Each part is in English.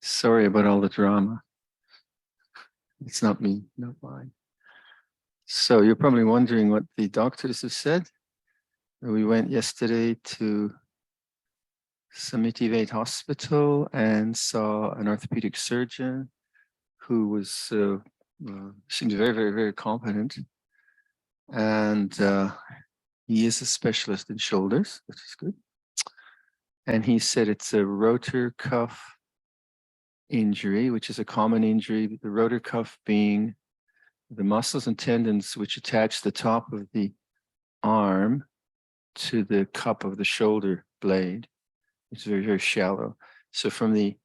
Sorry about all the drama. It's not me, not mine. So you're probably wondering what the doctors have said. We went yesterday to Samitivate Hospital and saw an orthopedic surgeon who was seemed very competent, and he is a specialist in shoulders, which is good. And he said it's a rotor cuff injury, which is a common injury. The rotor cuff being the muscles and tendons which attach the top of the arm to the cup of the shoulder blade. It's very shallow. So from the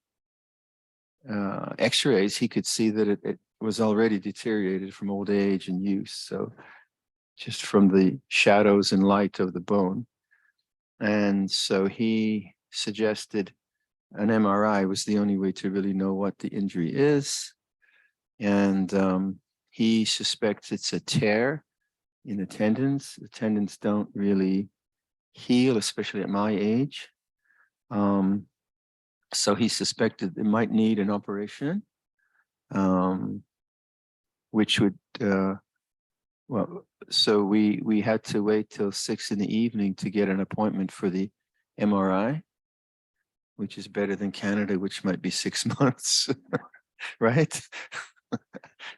x-rays, he could see that it was already deteriorated from old age and use. So just from the shadows and light of the bone. And so he suggested an MRI was the only way to really know what the injury is. And he suspects it's a tear in the tendons. The tendons don't really heal, especially at my age. So he suspected it might need an operation, which would, so we had to wait till 6 PM to get an appointment for the MRI, which is better than Canada, which might be 6 months, right?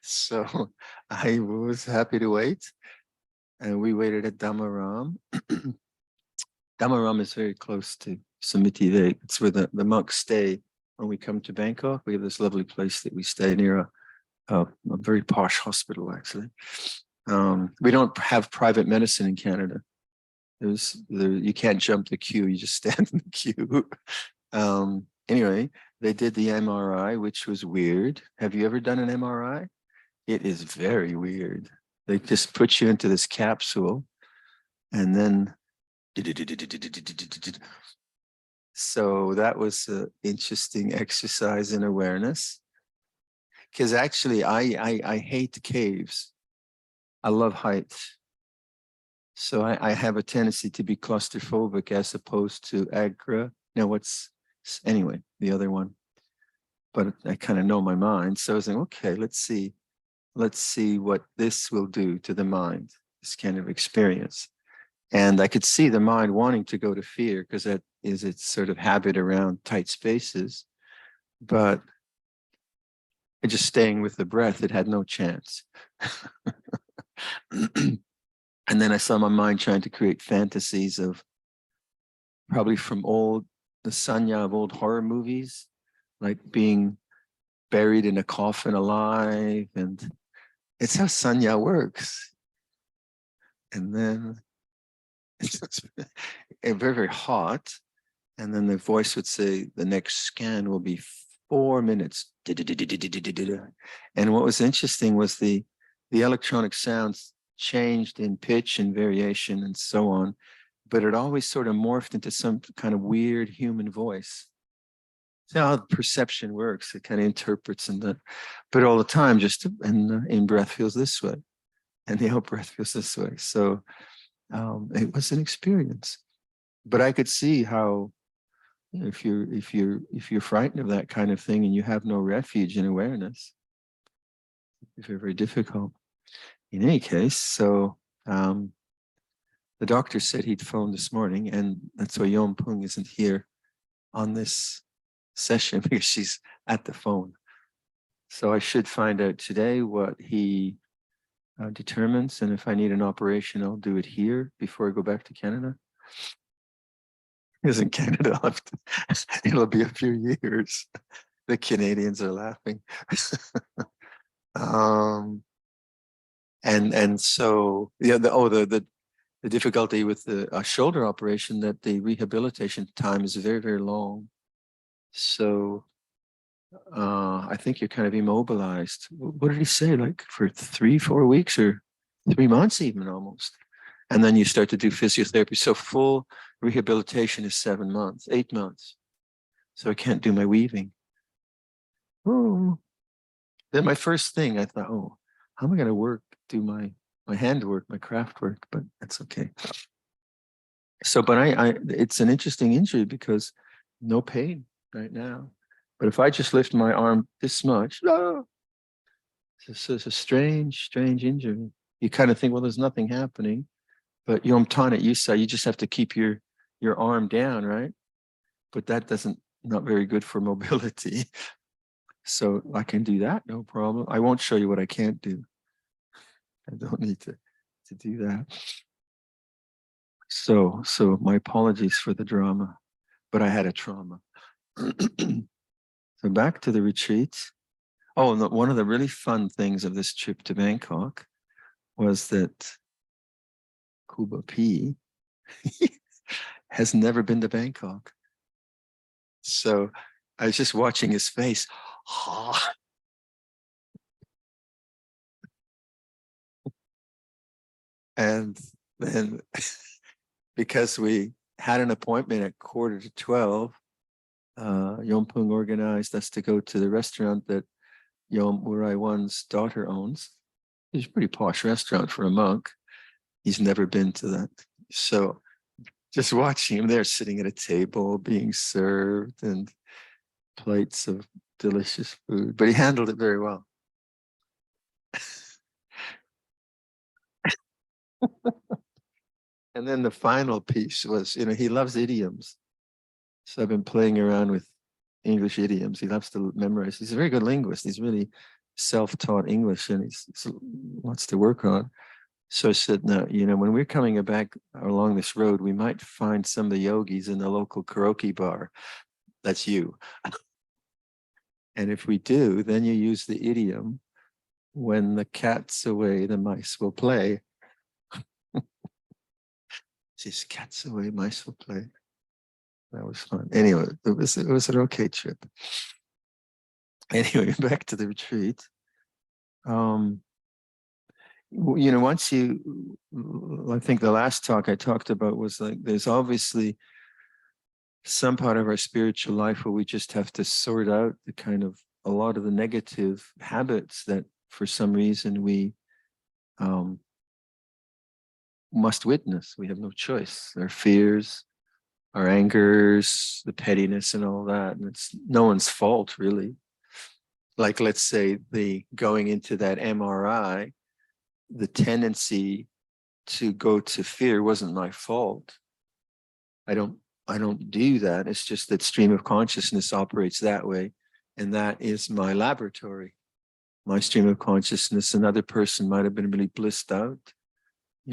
So I was happy to wait, and we waited at Dhammaram. Dhammaram is very close to Samitivate. It's where the monks stay when we come to Bangkok. We have this lovely place that we stay near a very posh hospital, actually. We don't have private medicine in Canada. You can't jump the queue, you just stand in the queue. Anyway, they did the MRI, which was weird. Have you ever done an MRI? It is very weird. They just put you into this capsule and then so that was an interesting exercise in awareness, because actually I hate caves. I love heights. So I have a tendency to be claustrophobic as opposed to anyway, the other one. But I kind of know my mind. So I was like, okay, let's see what this will do to the mind, this kind of experience. And I could see the mind wanting to go to fear because that is its sort of habit around tight spaces. But just staying with the breath, it had no chance. And then I saw my mind trying to create fantasies of probably from the sanya of old horror movies, like being buried in a coffin alive. And it's how sanya works. And then it's very hot. And then the voice would say, the next scan will be 4 minutes. And what was interesting was the electronic sounds changed in pitch and variation and so on, but it always sort of morphed into some kind of weird human voice. See how perception works. It kind of interprets but all the time, just in breath feels this way, and the out breath feels this way. So it was an experience, but I could see how if you're frightened of that kind of thing and you have no refuge in awareness, it's very difficult. In any case, so the doctor said he'd phoned this morning, and that's why Yom Pung isn't here on this session, because she's at the phone. So I should find out today what he determines, and if I need an operation, I'll do it here before I go back to Canada. Because in Canada, it'll be a few years. The Canadians are laughing. And so the difficulty with the shoulder operation, that the rehabilitation time is very long. So I think you're kind of immobilized. What did he say? Like for 3-4 weeks or 3 months even almost. And then you start to do physiotherapy. So full rehabilitation is 7 months, 8 months. So I can't do my weaving. Oh. Then my first thing, I thought, how am I going to do my handwork, my craft work? But that's okay. So, but it's an interesting injury because no pain right now. But if I just lift my arm this much, it's a strange, strange injury. You kind of think, well, there's nothing happening, but Yom Tanat Yusa, you just have to keep your arm down, right? But that doesn't not very good for mobility. So I can do that, no problem. I won't show you what I can't do. I don't need to do that. So my apologies for the drama, but I had a trauma. So back to the retreat. Oh, and one of the really fun things of this trip to Bangkok was that Kuba P has never been to Bangkok. So I was just watching his face. And then because we had an appointment at 11:45, Yompung organized us to go to the restaurant that Yom Urai One's daughter owns. It's a pretty posh restaurant for a monk. He's never been to that. So just watching him there sitting at a table being served and plates of delicious food, but he handled it very well. And then the final piece was, he loves idioms. So I've been playing around with English idioms. He loves to memorize. He's a very good linguist. He's really self-taught English and he's lots to work on. So I said, no, when we're coming back along this road, we might find some of the yogis in the local karaoke bar. That's you. And if we do, then you use the idiom, when the cat's away, the mice will play. This cat's away, mice will play. That was fun. Anyway, it was an okay trip. Anyway, back to the retreat. Once I think the last talk I talked about was like, there's obviously some part of our spiritual life where we just have to sort out the kind of a lot of the negative habits that for some reason we must witness. We have no choice. Our fears, our angers, the pettiness and all that. And it's no one's fault, really. Like, let's say the going into that MRI, the tendency to go to fear wasn't my fault. I don't do that. It's just that stream of consciousness operates that way. And that is my laboratory. My stream of consciousness, another person might have been really blissed out.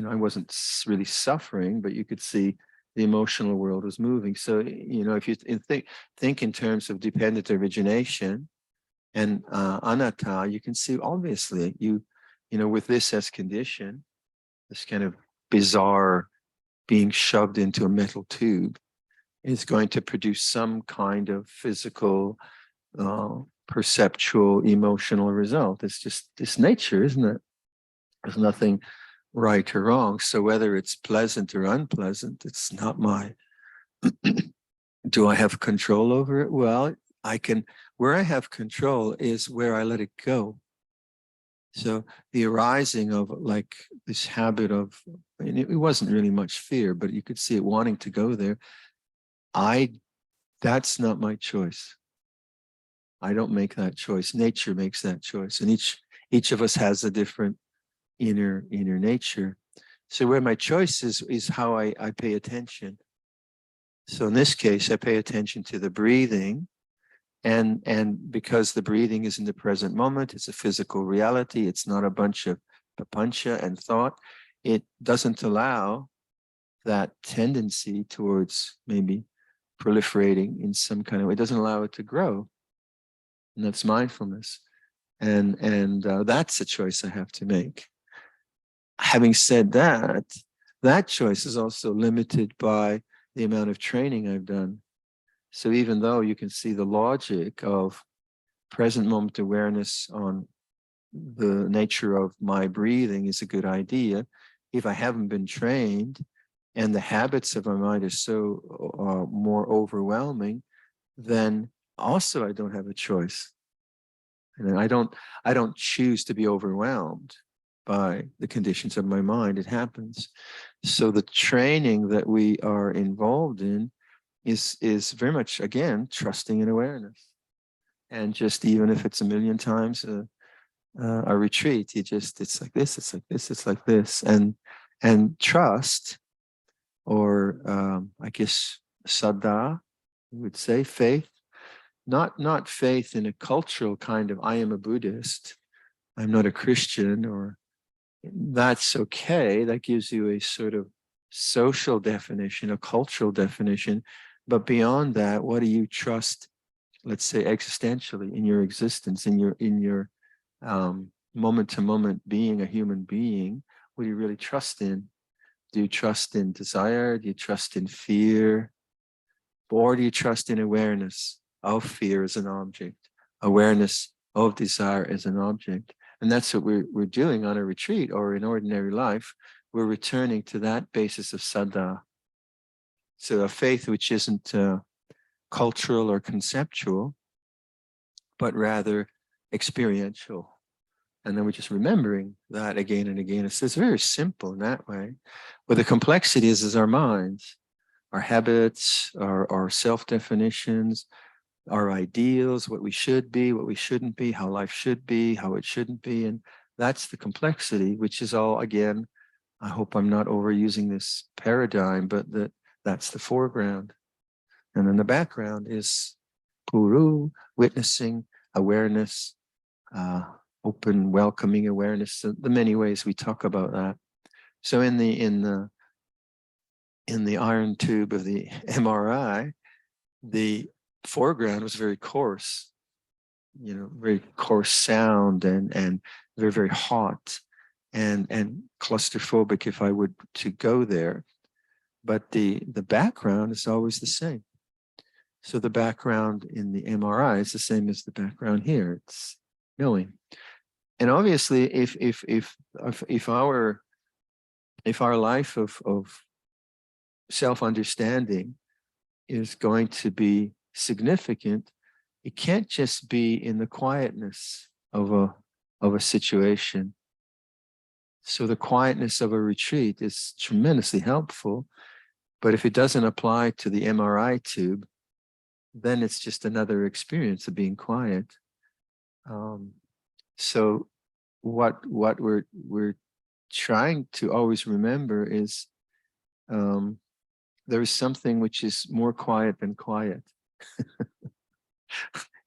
I wasn't really suffering, but you could see the emotional world was moving. So, if you think in terms of dependent origination and anatta, you can see obviously with this as condition, this kind of bizarre being shoved into a metal tube is going to produce some kind of physical, perceptual, emotional result. It's just this nature, isn't it? There's nothing right or wrong. So whether it's pleasant or unpleasant, it's not my, do I have control over it? Well, where I have control is where I let it go. So the arising of like this habit of, it wasn't really much fear, but you could see it wanting to go there. That's not my choice. I don't make that choice. Nature makes that choice. And each of us has a different inner nature. So where my choice is how I pay attention. So in this case, I pay attention to the breathing. And because the breathing is in the present moment, it's a physical reality. It's not a bunch of papancha and thought. It doesn't allow that tendency towards maybe proliferating in some kind of way. It doesn't allow it to grow. And that's mindfulness. And that's a choice I have to make. Having said that, that choice is also limited by the amount of training I've done. So even though you can see the logic of present moment awareness on the nature of my breathing is a good idea, if I haven't been trained and the habits of my mind are so more overwhelming, then also I don't have a choice. And I don't choose to be overwhelmed by the conditions of my mind. It happens. So the training that we are involved in is very much, again, trusting in awareness. And just even if it's a million times a retreat, it's like this, it's like this, it's like this. And trust, or I guess saddha, we would say faith, not faith in a cultural kind of I am a Buddhist, I'm not a Christian, or that's okay. That gives you a sort of social definition, a cultural definition. But beyond that, what do you trust, let's say existentially, in your existence, in your moment to moment being a human being? What do you really trust in? Do you trust in desire? Do you trust in fear? Or do you trust in awareness of fear as an object, awareness of desire as an object? And that's what we're doing on a retreat or in ordinary life. We're returning to that basis of saddha. So a faith which isn't cultural or conceptual, but rather experiential. And then we're just remembering that again and again. It's very simple in that way. But the complexity is our minds, our habits, our self-definitions, our ideals, what we should be, what we shouldn't be, how life should be, how it shouldn't be. And that's the complexity, which is all, again, I hope I'm not overusing this paradigm, but that's the foreground. And then the background is puru, witnessing, awareness, open, welcoming awareness, the many ways we talk about that. So in the iron tube of the MRI, the foreground was very coarse, very coarse sound and very, very hot and claustrophobic if I were to go there. But the background is always the same. So the background in the MRI is the same as the background here. It's knowing. And obviously, if our life of self-understanding is going to be significant, it can't just be in the quietness of a situation. So the quietness of a retreat is tremendously helpful, but if it doesn't apply to the MRI tube, then it's just another experience of being quiet. So what we're trying to always remember is there is something which is more quiet than quiet.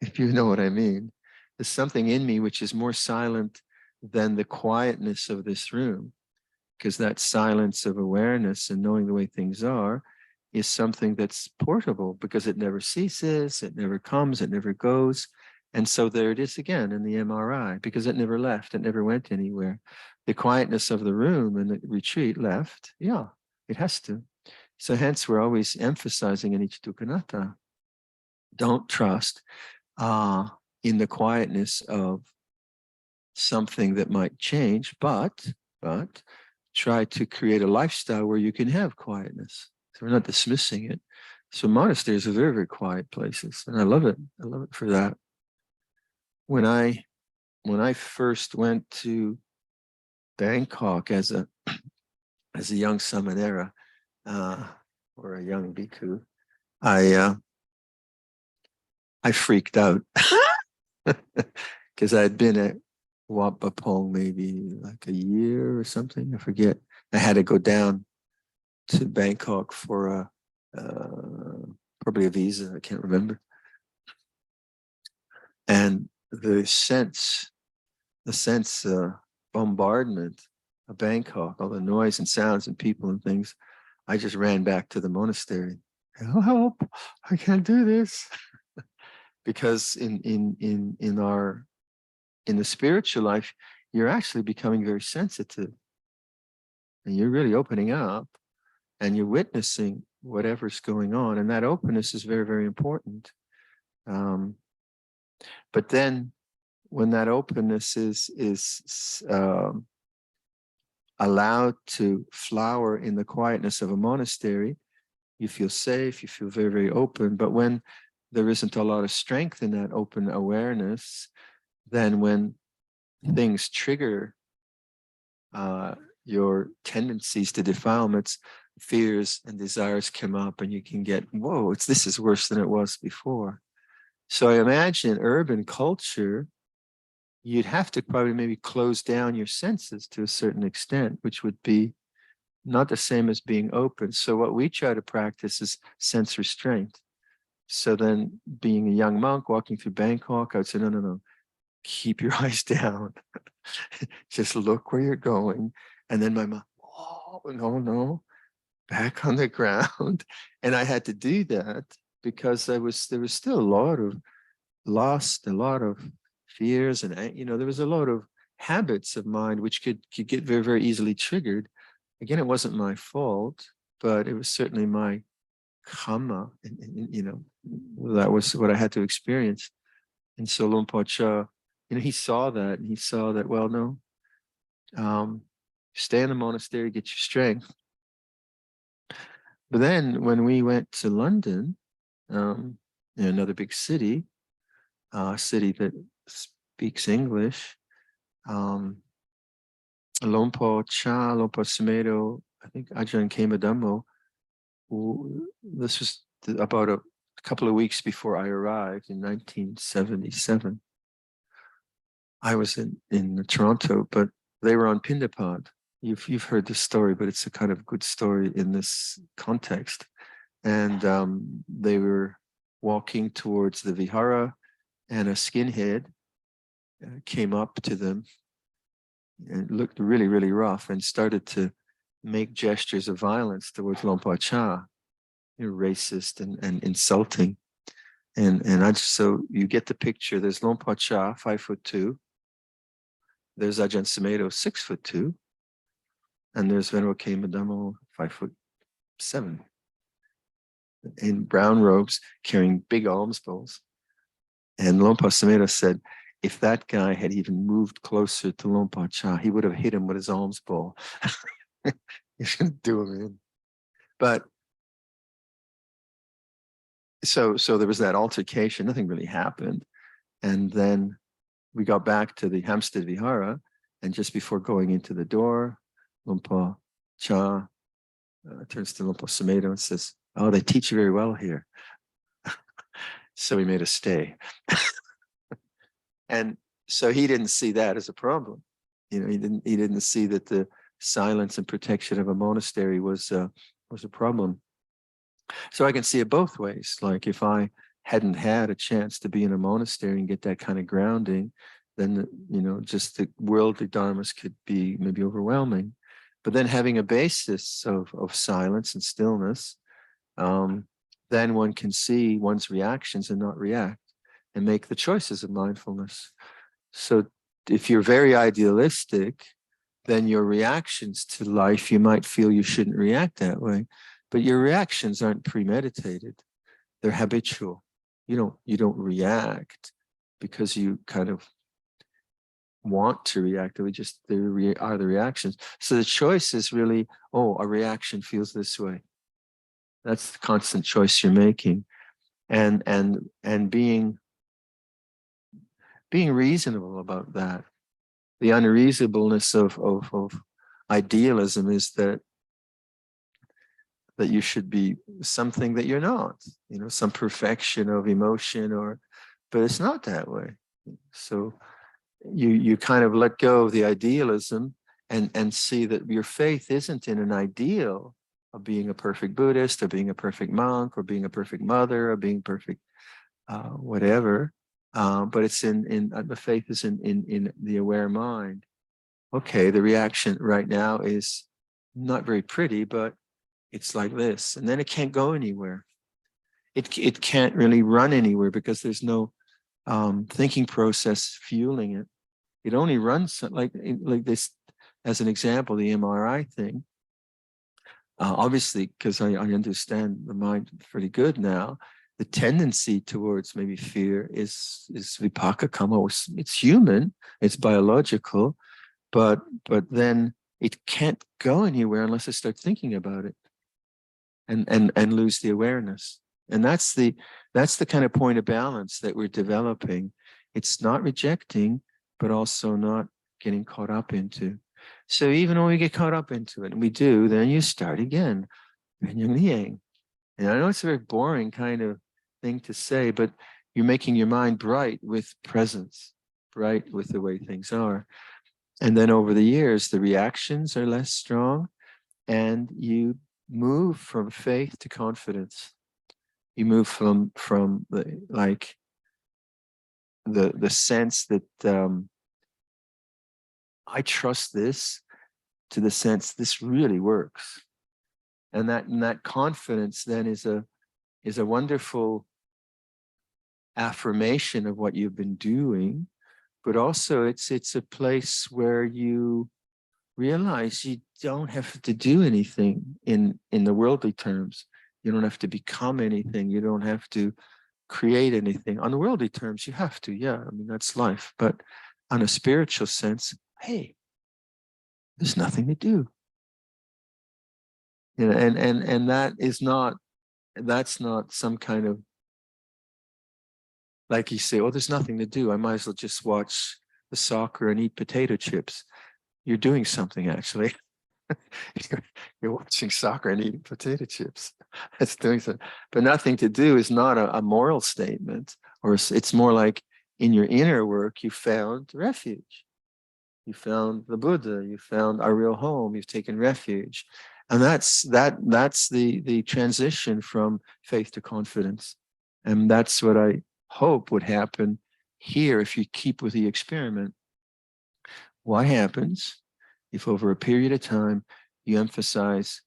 If you know what I mean. There's something in me which is more silent than the quietness of this room, because that silence of awareness and knowing the way things are is something that's portable, because it never ceases, it never comes, it never goes. And so there it is again in the MRI, because it never left, it never went anywhere. The quietness of the room and the retreat left, yeah, it has to. So hence we're always emphasizing in each Dukkanatta, don't trust in the quietness of something that might change, but try to create a lifestyle where you can have quietness. So we're not dismissing it. So monasteries are very, very quiet places, and I love it. I love it for that. When I first went to Bangkok as a young samanera or a young bhikkhu, I freaked out because I'd been at Wat Pah Pong maybe like a year or something. I forget. I had to go down to Bangkok for probably a visa. I can't remember. And the bombardment of Bangkok, all the noise and sounds and people and things, I just ran back to the monastery. Help! I can't do this. Because in the spiritual life, you're actually becoming very sensitive, and you're really opening up, and you're witnessing whatever's going on, and that openness is very, very important. But then, when that openness is allowed to flower in the quietness of a monastery, you feel safe, you feel very, very open. But when there isn't a lot of strength in that open awareness, then when things trigger your tendencies to defilements, fears and desires come up, and you can get, whoa, this is worse than it was before. So I imagine urban culture, you'd have to probably maybe close down your senses to a certain extent, which would be not the same as being open. So what we try to practice is sense restraint. So then being a young monk walking through Bangkok, I would say, no, no, no, keep your eyes down. Just look where you're going. And then my mom, oh, no, no, back on the ground. And I had to do that because there was still a lot of lost, a lot of fears, and there was a lot of habits of mind which could get very, very easily triggered. Again, it wasn't my fault, but it was certainly my karma, and that was what I had to experience. And so Luangpor Cha, he saw that, and he saw that, well, no, stay in the monastery, get your strength. But then when we went to London, another big city, a city that speaks English, Luangpor Cha, Luangpor Sumedho, I think Ajahn Viradhammo, this was about a couple of weeks before I arrived in 1977. I was in Toronto, but they were on Pindapad. You've heard this story, but it's a kind of good story in this context. And they were walking towards the vihara, and a skinhead came up to them and looked really, really rough and started to make gestures of violence towards Luangpor Cha, racist and insulting. And so you get the picture. There's Luangpor Cha, 5'2". There's Ajahn Sumedho, 6'2", and there's Venerable Viradhammo, 5'7", in brown robes, carrying big alms bowls. And Luangpor Sumedho said, if that guy had even moved closer to Luangpor Cha, he would have hit him with his alms bowl. He's going to do him in. But so there was that altercation. Nothing really happened. And then we got back to the Hampstead Vihara, and just before going into the door, Luangpor Cha turns to Luangpor Sumedho and says, oh, they teach you very well here. So we made a stay. And so he didn't see that as a problem. He didn't see that the silence and protection of a monastery was a problem. So I can see it both ways. Like if I hadn't had a chance to be in a monastery and get that kind of grounding, then just the worldly dharmas could be maybe overwhelming. But then having a basis of silence and stillness, then one can see one's reactions and not react and make the choices of mindfulness. So if you're very idealistic, then your reactions to life, you might feel you shouldn't react that way, but your reactions aren't premeditated. They're habitual. You don't react because you kind of want to react. There are the reactions. So the choice is really, oh, a reaction feels this way. That's the constant choice you're making. And being reasonable about that. The unreasonableness of idealism is that you should be something that you're not, some perfection of emotion, but it's not that way. So you kind of let go of the idealism and see that your faith isn't in an ideal of being a perfect Buddhist or being a perfect monk or being a perfect mother or being perfect whatever. But it's in the faith is in the aware mind. Okay, the reaction right now is not very pretty, but it's like this, and then it can't go anywhere. It can't really run anywhere because there's no thinking process fueling it. It only runs like this. As an example, the MRI thing. Obviously, because I understand the mind pretty good now, the tendency towards maybe fear is vipaka karma. It's human, it's biological, but then it can't go anywhere unless I start thinking about it and lose the awareness. And that's the kind of point of balance that we're developing. It's not rejecting, but also not getting caught up into. So even when we get caught up into it, and we do, then you start again. And I know it's a very boring kind of thing to say, but You're making your mind bright with presence, bright with the way things are. And then over the years, the reactions are less strong, and you move from faith to confidence. You move from the sense that I trust this, to the sense this really works. And that confidence then is a wonderful affirmation of what you've been doing, but also it's a place where you realize you don't have to do anything in the worldly terms. You don't have to become anything. You don't have to create anything. On the worldly terms, you have to, yeah. I mean, that's life. But on a spiritual sense, hey, there's nothing to do. You know, and that's not some kind of, like you say, oh, there's nothing to do. I might as well just watch the soccer and eat potato chips. You're doing something actually. you're watching soccer and eating potato chips. That's doing something. But nothing to do is not a moral statement, or it's more like in your inner work, you found refuge. You found the Buddha, you found our real home, you've taken refuge. And that's the transition from faith to confidence. And that's what I hope would happen here if you keep with the experiment. What happens if over a period of time you emphasize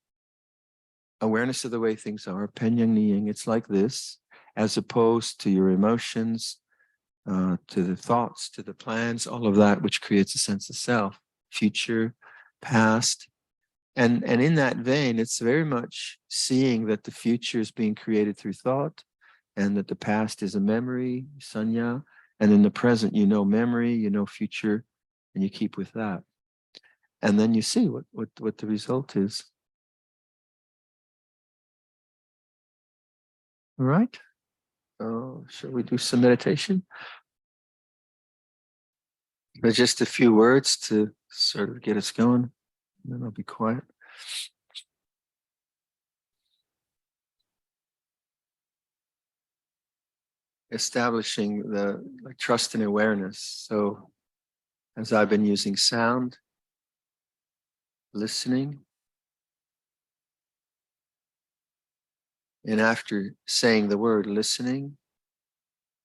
awareness of the way things are, Penyang Niying, it's like this, as opposed to your emotions, to the thoughts, to the plans, all of that, which creates a sense of self, future, past. And in that vein, it's very much seeing that the future is being created through thought, and that the past is a memory, sanya, and in the present, you know memory, you know future, and you keep with that. And then you see what the result is. All right? Shall we do some meditation? There's just a few words to sort of get us going, and then I'll be quiet. Establishing the trust and awareness. So as I've been using sound, listening, and after saying the word listening,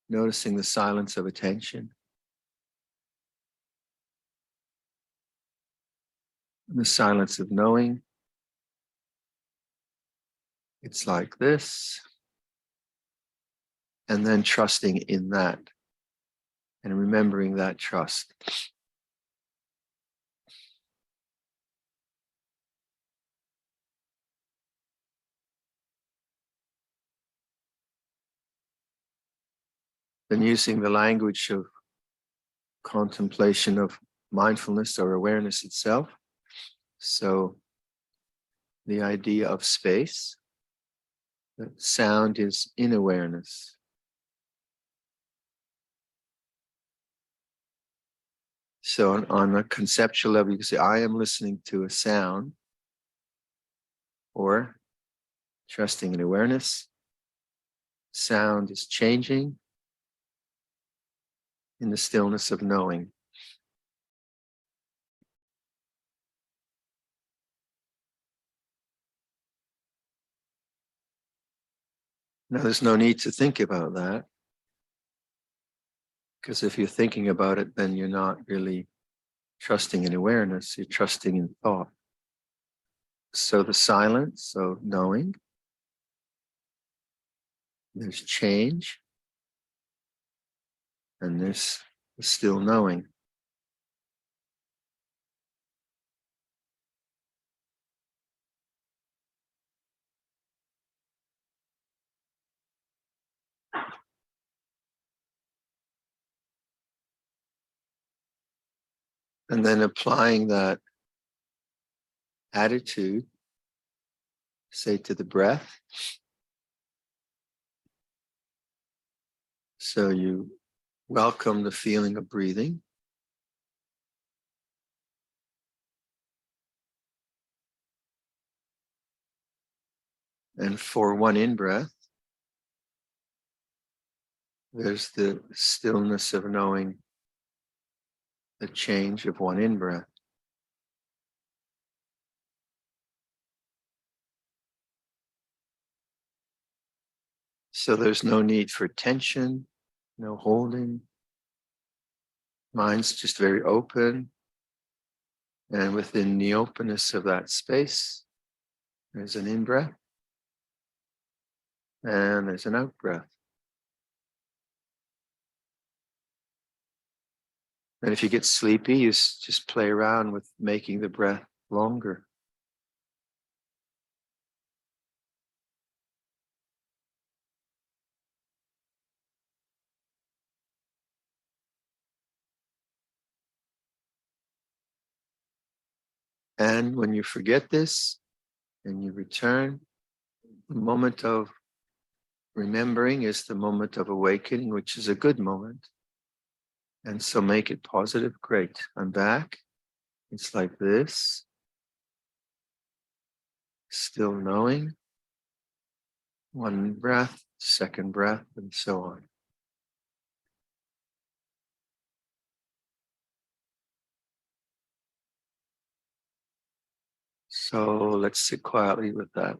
noticing the silence of attention, and the silence of knowing. It's like this, and then trusting in that and remembering that trust. Then using the language of contemplation of mindfulness or awareness itself. So the idea of space, that sound is in awareness. So on a conceptual level, you can say, I am listening to a sound, or trusting in awareness. Sound is changing in the stillness of knowing. Now, there's no need to think about that, because if you're thinking about it, then you're not really trusting in awareness, you're trusting in thought. So the silence, so knowing, there's change, and there's still knowing. And then applying that attitude, say, to the breath. So you welcome the feeling of breathing. And for one in-breath, There's the stillness of knowing the change of one in-breath. So there's no need for tension, no holding. Mind's just very open. And within the openness of that space, there's an in-breath and there's an out-breath. And if you get sleepy, you just play around with making the breath longer. And when you forget this and you return, the moment of remembering is the moment of awakening, which is a good moment. And so make it positive. Great. I'm back. It's like this. Still knowing. One breath, second breath, and so on. So let's sit quietly with that.